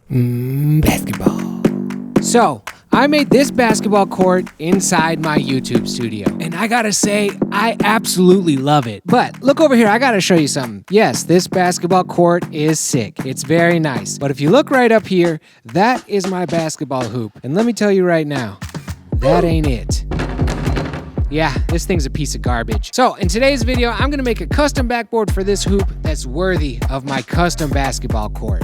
Basketball. So, I made this basketball court inside my YouTube studio. And I gotta say, I absolutely love it. But look over here, I gotta show you something. Yes, this basketball court is sick. It's very nice. But if you look right up here, that is my basketball hoop. And let me tell you right now, that ain't it. Yeah, this thing's a piece of garbage. So in today's video, I'm gonna make a custom backboard for this hoop that's worthy of my custom basketball court.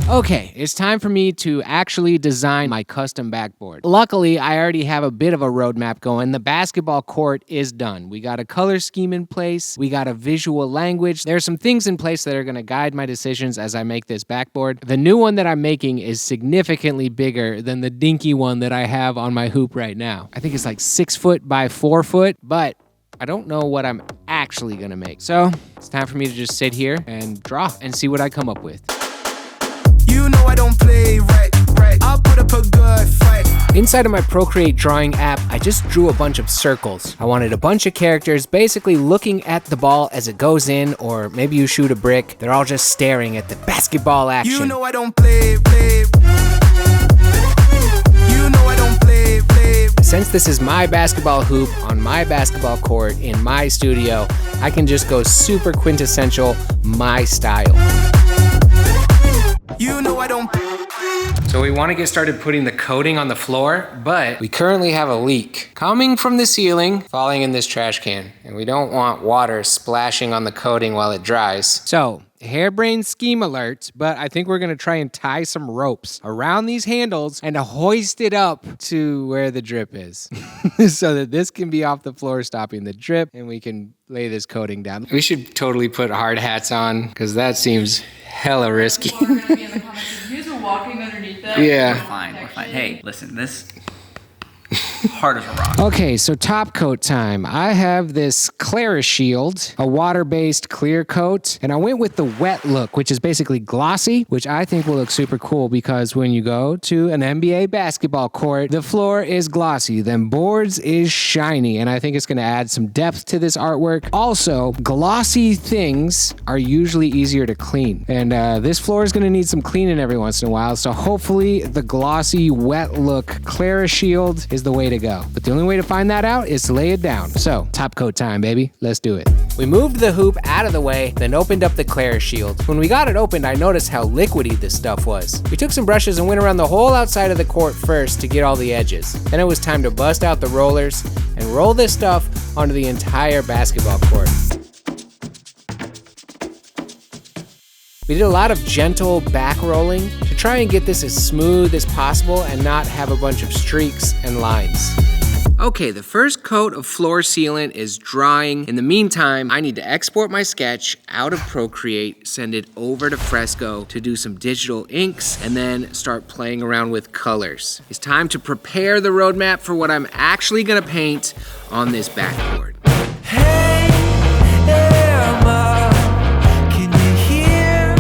Okay, it's time for me to actually design my custom backboard. Luckily, I already have a bit of a roadmap going. The basketball court is done. We got a color scheme in place. We got a visual language. There's some things in place that are gonna guide my decisions as I make this backboard. The new one that I'm making is significantly bigger than the dinky one that I have on my hoop right now. I think it's like 6 foot by 4 foot, but I don't know what I'm actually gonna make. So it's time for me to just sit here and draw and see what I come up with. You know I don't play right. I'll put up a good fight. Inside of my Procreate drawing app, I just drew a bunch of circles. I wanted a bunch of characters basically looking at the ball as it goes in, or maybe you shoot a brick. They're all just staring at the basketball action. You know I don't play. You know I don't play. Since this is my basketball hoop on my basketball court in my studio, I can just go super quintessential my style. You know I don't. So we want to get started putting the coating on the floor, but we currently have a leak coming from the ceiling, falling in this trash can, and we don't want water splashing on the coating while it dries. So, harebrained scheme alert, but I think we're gonna try and tie some ropes around these handles and hoist it up to where the drip is so that this can be off the floor stopping the drip and we can lay this coating down. We should totally put hard hats on because that seems hella risky. People are gonna be in the comments. You guys are walking underneath that. Yeah. We're fine. Hey, listen, this hard as a rock. Okay, so top coat time. I have this Shield, a water-based clear coat, and I went with the wet look, which is basically glossy, which I think will look super cool because when you go to an NBA basketball court, the floor is glossy, then boards is shiny, and I think it's gonna add some depth to this artwork. Also, glossy things are usually easier to clean, and this floor is gonna need some cleaning every once in a while, so hopefully the glossy wet look Shield is the way to go. But the only way to find that out is to lay it down. So, top coat time, baby. Let's do it. We moved the hoop out of the way, then opened up the Shield. When we got it opened, I noticed how liquidy this stuff was. We took some brushes and went around the whole outside of the court first to get all the edges. Then it was time to bust out the rollers and roll this stuff onto the entire basketball court. We did a lot of gentle back rolling to try and get this as smooth as possible and not have a bunch of streaks and lines. Okay, the first coat of floor sealant is drying. In the meantime, I need to export my sketch out of Procreate, send it over to Fresco to do some digital inks, and then start playing around with colors. It's time to prepare the roadmap for what I'm actually gonna paint on this backboard. Hey, Emma, can you hear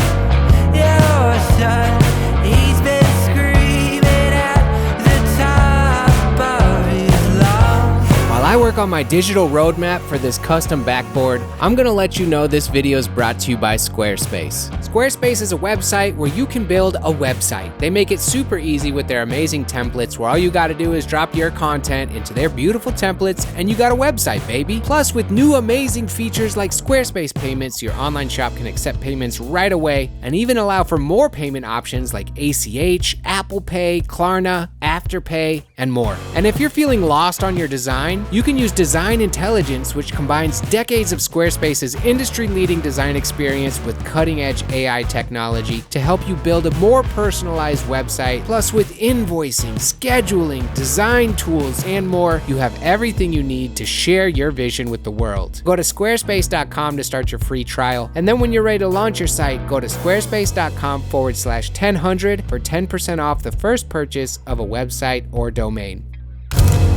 your son? He's been screaming at the top of his lungs. While I work on my digital roadmap for this custom backboard, I'm gonna let you know this video is brought to you by Squarespace. Squarespace is a website where you can build a website. They make it super easy with their amazing templates where all you gotta do is drop your content into their beautiful templates and you got a website, baby. Plus, with new amazing features like Squarespace Payments, your online shop can accept payments right away and even allow for more payment options like ACH, Apple Pay, Klarna, Afterpay, and more. And if you're feeling lost on your design, you can use Design Intelligence, which combines decades of Squarespace's industry-leading design experience with cutting-edge AI technology to help you build a more personalized website. Plus, with invoicing, scheduling, design tools, and more, you have everything you need to share your vision with the world. Go to squarespace.com to start your free trial. And then when you're ready to launch your site, go to squarespace.com/1000 for 10% off the first purchase of a website or domain.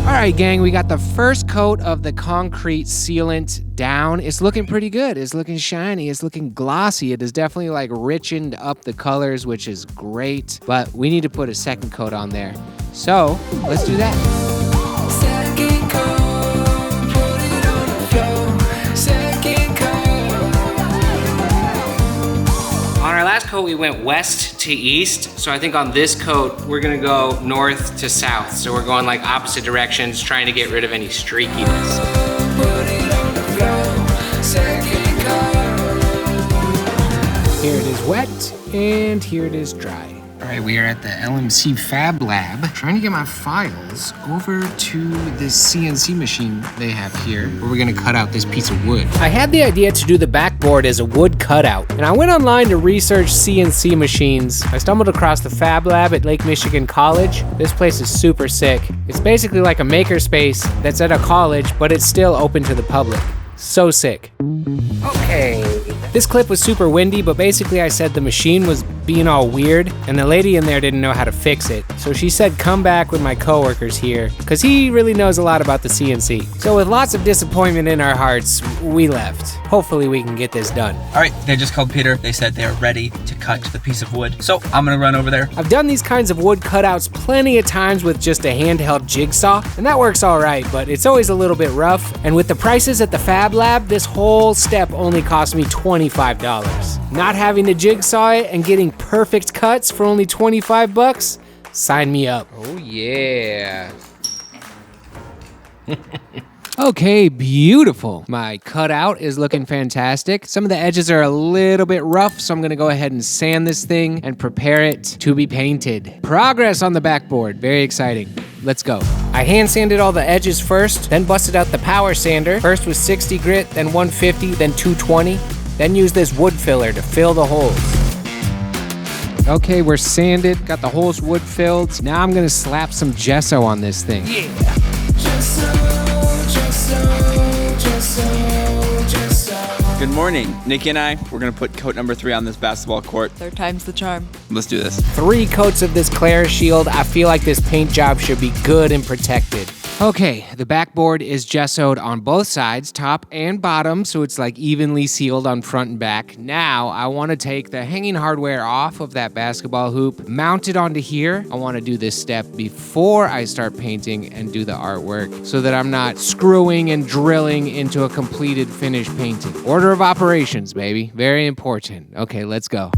All right, gang, we got the first coat of the concrete sealant down. It's looking pretty good. It's looking shiny. It's looking glossy. It has definitely like richened up the colors, which is great, but we need to put a second coat on there. So let's do that. Second coat, put it on the floor. Second coat. On our last coat we went west to east. So I think on this coat, we're gonna go north to south. So we're going like opposite directions, trying to get rid of any streakiness. Here it is wet, and here it is dry. All right, we are at the LMC Fab Lab, trying to get my files over to this CNC machine they have here, where we're gonna cut out this piece of wood. I had the idea to do the backboard as a wood cutout, and I went online to research CNC machines. I stumbled across the Fab Lab at Lake Michigan College. This place is super sick. It's basically like a makerspace that's at a college, but it's still open to the public. So sick. Okay. This clip was super windy, but basically I said the machine was being all weird, and the lady in there didn't know how to fix it. So she said come back with my coworkers here, because he really knows a lot about the CNC. So with lots of disappointment in our hearts, we left. Hopefully we can get this done. All right, they just called Peter. They said they're ready to cut the piece of wood. So I'm gonna run over there. I've done these kinds of wood cutouts plenty of times with just a handheld jigsaw, and that works all right, but it's always a little bit rough. And with the prices at the Fab Lab, this whole step only cost me $25. Not having to jigsaw it and getting perfect cuts for only 25 bucks? Sign me up. Oh yeah. Okay, beautiful. My cutout is looking fantastic. Some of the edges are a little bit rough, so I'm gonna go ahead and sand this thing and prepare it to be painted. Progress on the backboard, very exciting. Let's go. I hand sanded all the edges first, then busted out the power sander. First with 60 grit, then 150, then 220. Then use this wood filler to fill the holes. Okay, we're sanded, got the holes wood filled. Now I'm gonna slap some gesso on this thing. Yeah. Good morning. Nikki and I, we're gonna put coat number 3 on this basketball court. Third time's the charm. Let's do this. 3 coats of this Clara Shield. I feel like this paint job should be good and protected. Okay, the backboard is gessoed on both sides, top and bottom, so it's like evenly sealed on front and back. Now, I wanna take the hanging hardware off of that basketball hoop, mount it onto here. I wanna do this step before I start painting and do the artwork so that I'm not screwing and drilling into a completed finished painting. Order of operations, baby. Very important. Okay, let's go.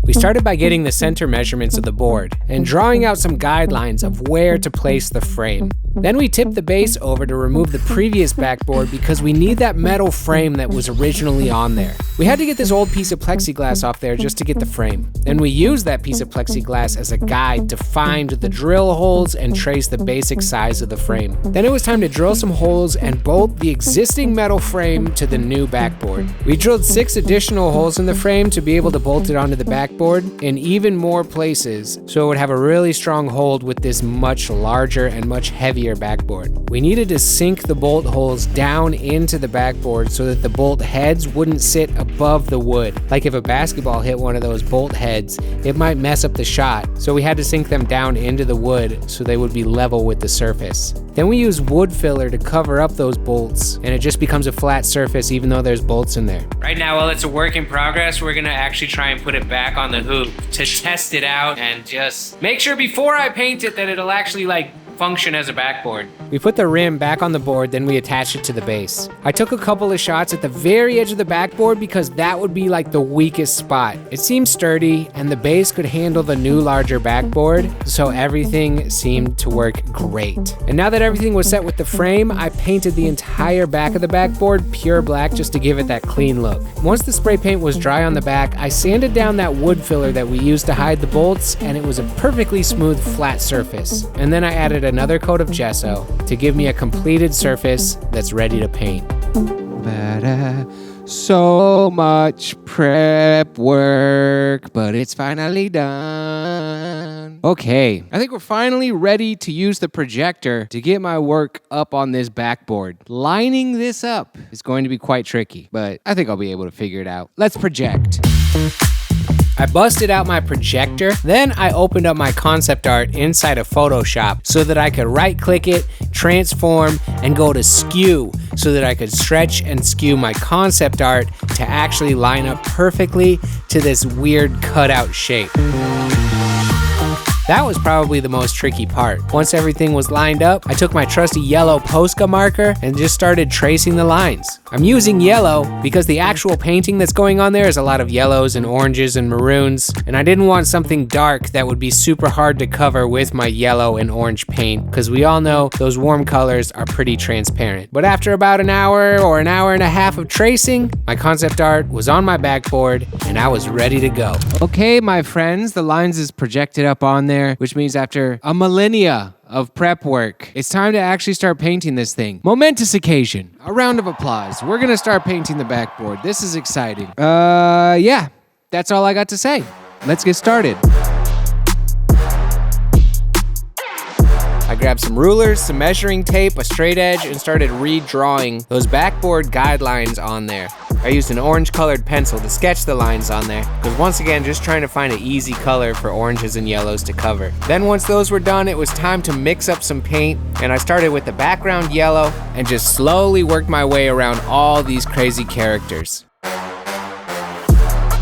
We started by getting the center measurements of the board and drawing out some guidelines of where to place the frame. Then we tipped the base over to remove the previous backboard because we need that metal frame that was originally on there. We had to get this old piece of plexiglass off there just to get the frame. Then we used that piece of plexiglass as a guide to find the drill holes and trace the basic size of the frame. Then it was time to drill some holes and bolt the existing metal frame to the new backboard. We drilled 6 additional holes in the frame to be able to bolt it onto the backboard in even more places so it would have a really strong hold with this much larger and much heavier backboard. We needed to sink the bolt holes down into the backboard so that the bolt heads wouldn't sit above the wood. Like if a basketball hit one of those bolt heads, it might mess up the shot. So we had to sink them down into the wood so they would be level with the surface. Then we use wood filler to cover up those bolts and it just becomes a flat surface even though there's bolts in there. Right now, while it's a work in progress, we're gonna actually try and put it back on the hoop to test it out and just make sure before I paint it that it'll actually function as a backboard. We put the rim back on the board, then we attached it to the base. I took a couple of shots at the very edge of the backboard because that would be the weakest spot. It seemed sturdy and the base could handle the new larger backboard, so everything seemed to work great. And now that everything was set with the frame, I painted the entire back of the backboard pure black just to give it that clean look. Once the spray paint was dry on the back, I sanded down that wood filler that we used to hide the bolts and it was a perfectly smooth flat surface. And then I added another coat of gesso to give me a completed surface that's ready to paint. So much prep work, but it's finally done. Okay, I think we're finally ready to use the projector to get my work up on this backboard. Lining this up is going to be quite tricky, but I think I'll be able to figure it out. Let's project. I busted out my projector, then I opened up my concept art inside of Photoshop so that I could right-click it, transform, and go to skew so that I could stretch and skew my concept art to actually line up perfectly to this weird cutout shape. That was probably the most tricky part. Once everything was lined up, I took my trusty yellow Posca marker and just started tracing the lines. I'm using yellow because the actual painting that's going on there is a lot of yellows and oranges and maroons, and I didn't want something dark that would be super hard to cover with my yellow and orange paint, because we all know those warm colors are pretty transparent. But after about an hour or an hour and a half of tracing, my concept art was on my backboard and I was ready to go. Okay, my friends, the lines is projected up on there, which means after a millennia of prep work, it's time to actually start painting this thing. Momentous occasion. A round of applause. We're gonna start painting the backboard. This is exciting. Yeah, that's all I got to say. Let's get started. I grabbed some rulers, some measuring tape, a straight edge, and started redrawing those backboard guidelines on there. I used an orange colored pencil to sketch the lines on there, because once again, just trying to find an easy color for oranges and yellows to cover. Then once those were done, it was time to mix up some paint, and I started with the background yellow and just slowly worked my way around all these crazy characters.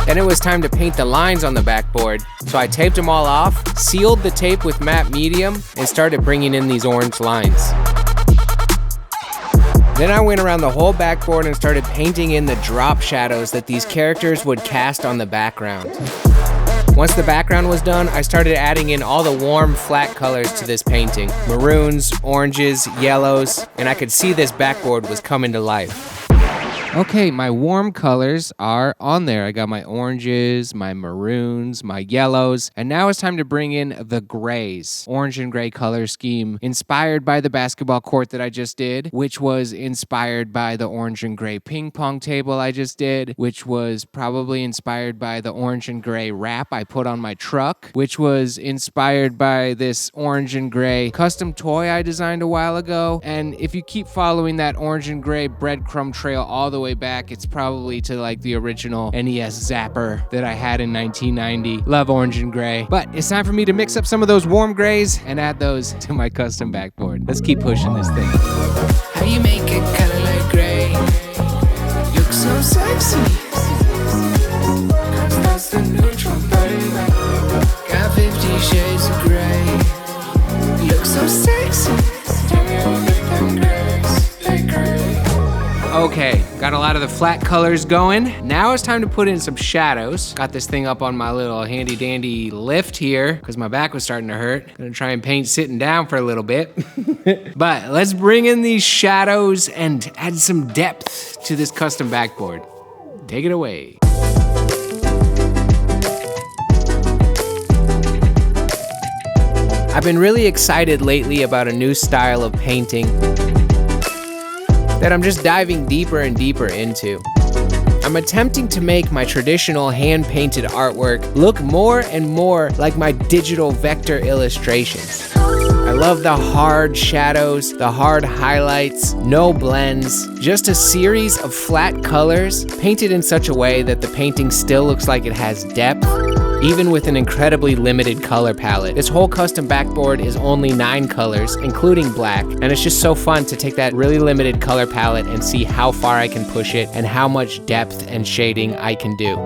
Then it was time to paint the lines on the backboard, so I taped them all off, sealed the tape with matte medium, and started bringing in these orange lines. Then I went around the whole backboard and started painting in the drop shadows that these characters would cast on the background. Once the background was done, I started adding in all the warm, flat colors to this painting. Maroons, oranges, yellows, and I could see this backboard was coming to life. Okay, my warm colors are on there. I got my oranges, my maroons, my yellows, and now it's time to bring in the grays. Orange and gray color scheme inspired by the basketball court that I just did, which was inspired by the orange and gray ping pong table I just did, which was probably inspired by the orange and gray wrap I put on my truck, which was inspired by this orange and gray custom toy I designed a while ago. And if you keep following that orange and gray breadcrumb trail all the way back, it's probably to like the original NES Zapper that I had in 1990. Love orange and gray. But it's time for me to mix up some of those warm grays and add those to my custom backboard. Let's keep pushing this thing. How you make it color like gray? Look so sexy. 'Cause that's the neutral, baby. Got 50 shades of gray. Look so sexy. Tell me how you make them grays like gray. Okay, got a lot of the flat colors going. Now it's time to put in some shadows. Got this thing up on my little handy dandy lift here because my back was starting to hurt. Gonna try and paint sitting down for a little bit. But let's bring in these shadows and add some depth to this custom backboard. Take it away. I've been really excited lately about a new style of painting that I'm just diving deeper and deeper into. I'm attempting to make my traditional hand-painted artwork look more and more like my digital vector illustrations. I love the hard shadows, the hard highlights, no blends, just a series of flat colors painted in such a way that the painting still looks like it has depth, even with an incredibly limited color palette. This whole custom backboard is only 9 colors, including black, and it's just so fun to take that really limited color palette and see how far I can push it and how much depth and shading I can do.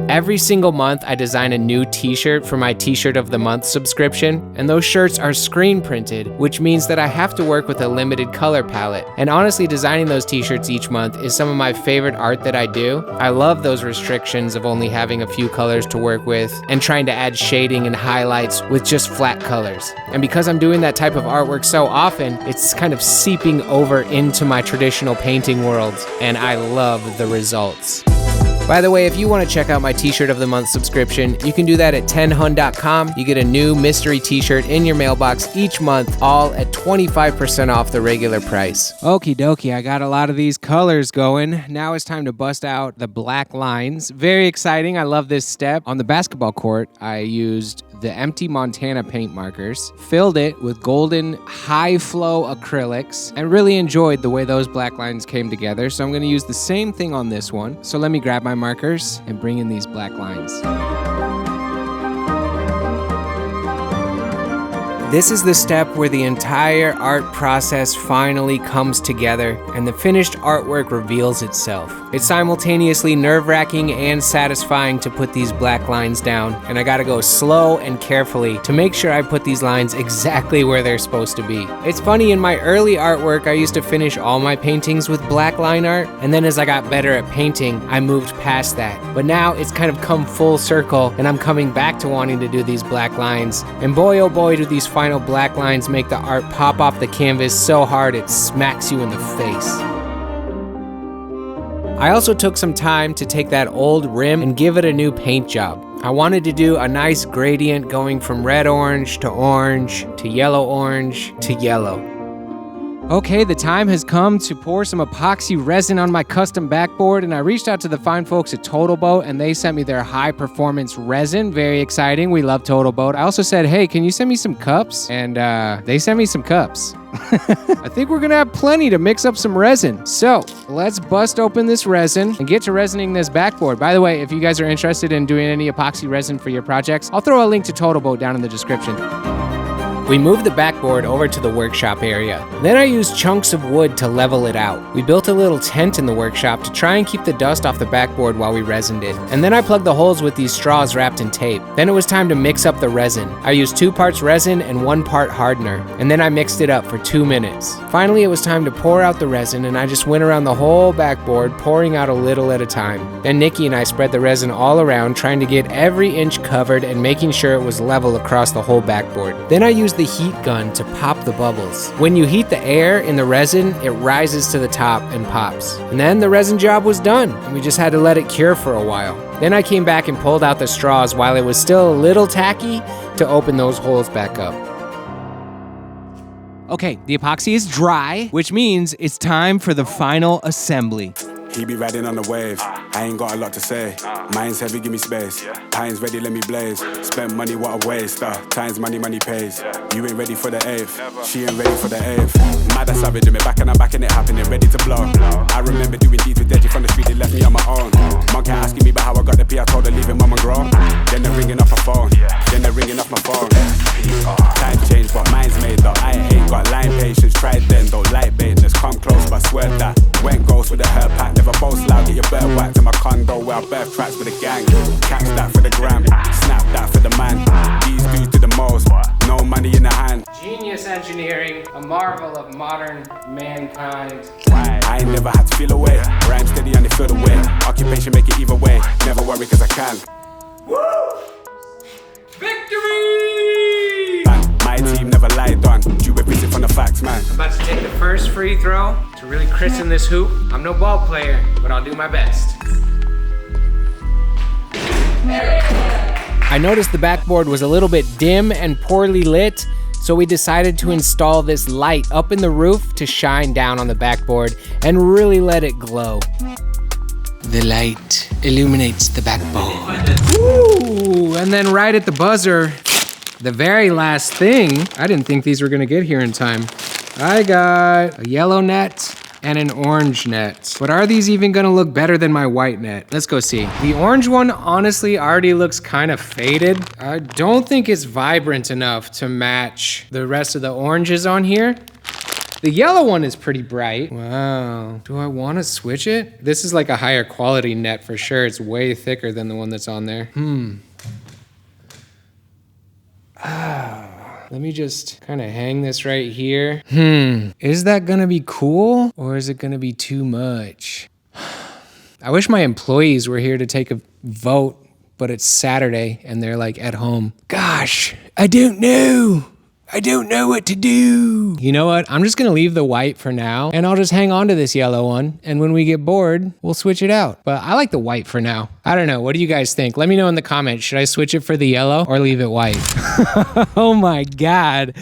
Every single month, I design a new t-shirt for my T-shirt of the Month subscription, and those shirts are screen printed, which means that I have to work with a limited color palette. And honestly, designing those t-shirts each month is some of my favorite art that I do. I love those restrictions of only having a few colors to work with and trying to add shading and highlights with just flat colors. And because I'm doing that type of artwork so often, it's kind of seeping over into my traditional painting world, and I love the results. By the way, if you want to check out my T-shirt of the Month subscription, you can do that at 10hun.com. You get a new mystery T-shirt in your mailbox each month, all at 25% off the regular price. Okie dokie, I got a lot of these colors going. Now it's time to bust out the black lines. Very exciting. I love this step. On the basketball court, I used the empty Montana paint markers, filled it with golden high flow acrylics, and really enjoyed the way those black lines came together. So I'm going to use the same thing on this one. So let me grab my markers and bring in these black lines. This is the step where the entire art process finally comes together and the finished artwork reveals itself. It's simultaneously nerve-wracking and satisfying to put these black lines down, and I gotta go slow and carefully to make sure I put these lines exactly where they're supposed to be. It's funny, in my early artwork I used to finish all my paintings with black line art, and then as I got better at painting, I moved past that. But now it's kind of come full circle and I'm coming back to wanting to do these black lines. And boy oh boy do these final black lines make the art pop off the canvas so hard it smacks you in the face. I also took some time to take that old rim and give it a new paint job. I wanted to do a nice gradient going from red orange to yellow orange to yellow. Okay, the time has come to pour some epoxy resin on my custom backboard, and I reached out to the fine folks at Total Boat and they sent me their high performance resin. Very exciting, we love Total Boat. I also said, hey, can you send me some cups? And they sent me some cups. I think we're gonna have plenty to mix up some resin. So let's bust open this resin and get to resining this backboard. By the way, if you guys are interested in doing any epoxy resin for your projects, I'll throw a link to Total Boat down in the description. We moved the backboard over to the workshop area. Then I used chunks of wood to level it out. We built a little tent in the workshop to try and keep the dust off the backboard while we resined it. And then I plugged the holes with these straws wrapped in tape. Then it was time to mix up the resin. I used 2 parts resin and 1 part hardener. And then I mixed it up for 2 minutes. Finally, it was time to pour out the resin, and I just went around the whole backboard, pouring out a little at a time. Then Nikki and I spread the resin all around, trying to get every inch covered and making sure it was level across the whole backboard. Then I used the heat gun to pop the bubbles. When you heat the air in the resin, it rises to the top and pops. And then the resin job was done, and we just had to let it cure for a while. Then I came back and pulled out the straws while it was still a little tacky to open those holes back up. Okay, the epoxy is dry, which means it's time for the final assembly. He be riding on the wave, I ain't got a lot to say. Mine's heavy, give me space. Time's ready, let me blaze. Spend money, what a waste. Time's money, money pays. You ain't ready for the 8th, she ain't ready for the 8th. Mad as savage, and me back and I'm back and it happening, ready to blow. I remember doing deeds with Deji from the street, they left me on my own. Monkey asking me about how I got the P, I told her leave him mama grow. Then they're ringing off my phone, then they're ringing off my phone. Time's changed, but mine's made though. I ain't got line patience, tried then, don't like baitness. Come close, but swear that went ghost with a hair pack. Never boast loud, get your bird whacked to my condo where I birth tracks with a gang. Catch that for the gram, snap that for the man. These dudes do the most, no money in the hand. Genius engineering, a marvel of modern mankind. I ain't never had to feel away, rhyme steady and they feel the way. Occupation make it either way, never worry cause I can. Woo! Victory! My team never lied on, due a visit from the facts, man. I'm about to take the first free throw to really christen this hoop. I'm no ball player, but I'll do my best. I noticed the backboard was a little bit dim and poorly lit, so we decided to install this light up in the roof to shine down on the backboard and really let it glow. The light illuminates the backboard. Ooh, and then right at the buzzer, the very last thing, I didn't think these were gonna get here in time. I got a yellow net and an orange net. But are these even gonna look better than my white net? Let's go see. The orange one honestly already looks kind of faded. I don't think it's vibrant enough to match the rest of the oranges on here. The yellow one is pretty bright. Wow, do I wanna switch it? This is like a higher quality net for sure. It's way thicker than the one that's on there. Let me just kind of hang this right here. Is that gonna be cool or is it gonna be too much? I wish my employees were here to take a vote, but it's Saturday and they're like at home. Gosh, I don't know. I don't know what to do. You know what? I'm just gonna leave the white for now and I'll just hang on to this yellow one. And when we get bored, we'll switch it out. But I like the white for now. I don't know. What do you guys think? Let me know in the comments. Should I switch it for the yellow or leave it white? Oh my God.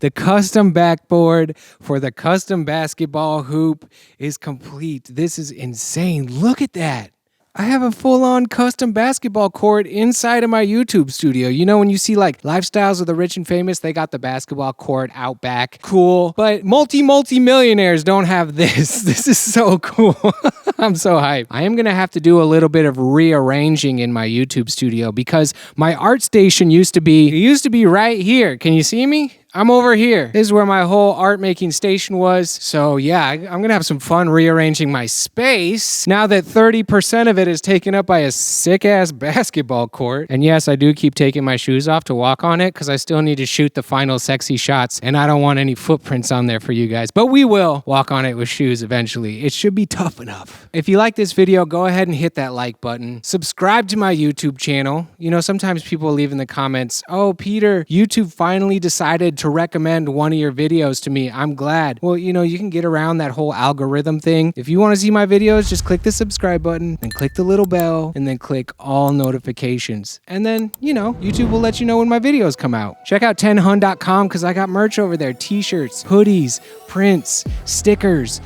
The custom backboard for the custom basketball hoop is complete. This is insane. Look at that. I have a full-on custom basketball court inside of my YouTube studio. You know, when you see like Lifestyles of the Rich and Famous, they got the basketball court out back. Cool. But multi-millionaires don't have this. This is so cool. I'm so hyped. I am going to have to do a little bit of rearranging in my YouTube studio because my art station used to be right here. Can you see me? I'm over here. This is where my whole art making station was. So yeah, I'm gonna have some fun rearranging my space now that 30% of it is taken up by a sick ass basketball court. And yes, I do keep taking my shoes off to walk on it because I still need to shoot the final sexy shots and I don't want any footprints on there for you guys. But we will walk on it with shoes eventually. It should be tough enough. If you like this video, go ahead and hit that like button. Subscribe to my YouTube channel. You know, sometimes people leave in the comments, oh, Peter, YouTube finally decided to recommend one of your videos to me. I'm glad. Well, you know, you can get around that whole algorithm thing. If you want to see my videos, just click the subscribe button, then click the little bell, and then click all notifications. And then, you know, YouTube will let you know when my videos come out. Check out 10hun.com because I got merch over there. T-shirts, hoodies, prints, stickers,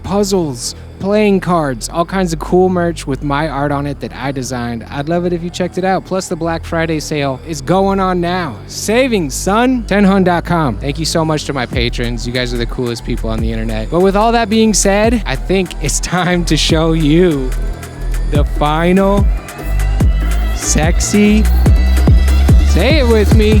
puzzles, playing cards, all kinds of cool merch with my art on it that I designed. I'd love it if you checked it out. Plus the Black Friday sale is going on now. Savings, son. 10hun.com. Thank you so much to my patrons. You guys are the coolest people on the internet. But with all that being said, I think it's time to show you the final sexy, say it with me,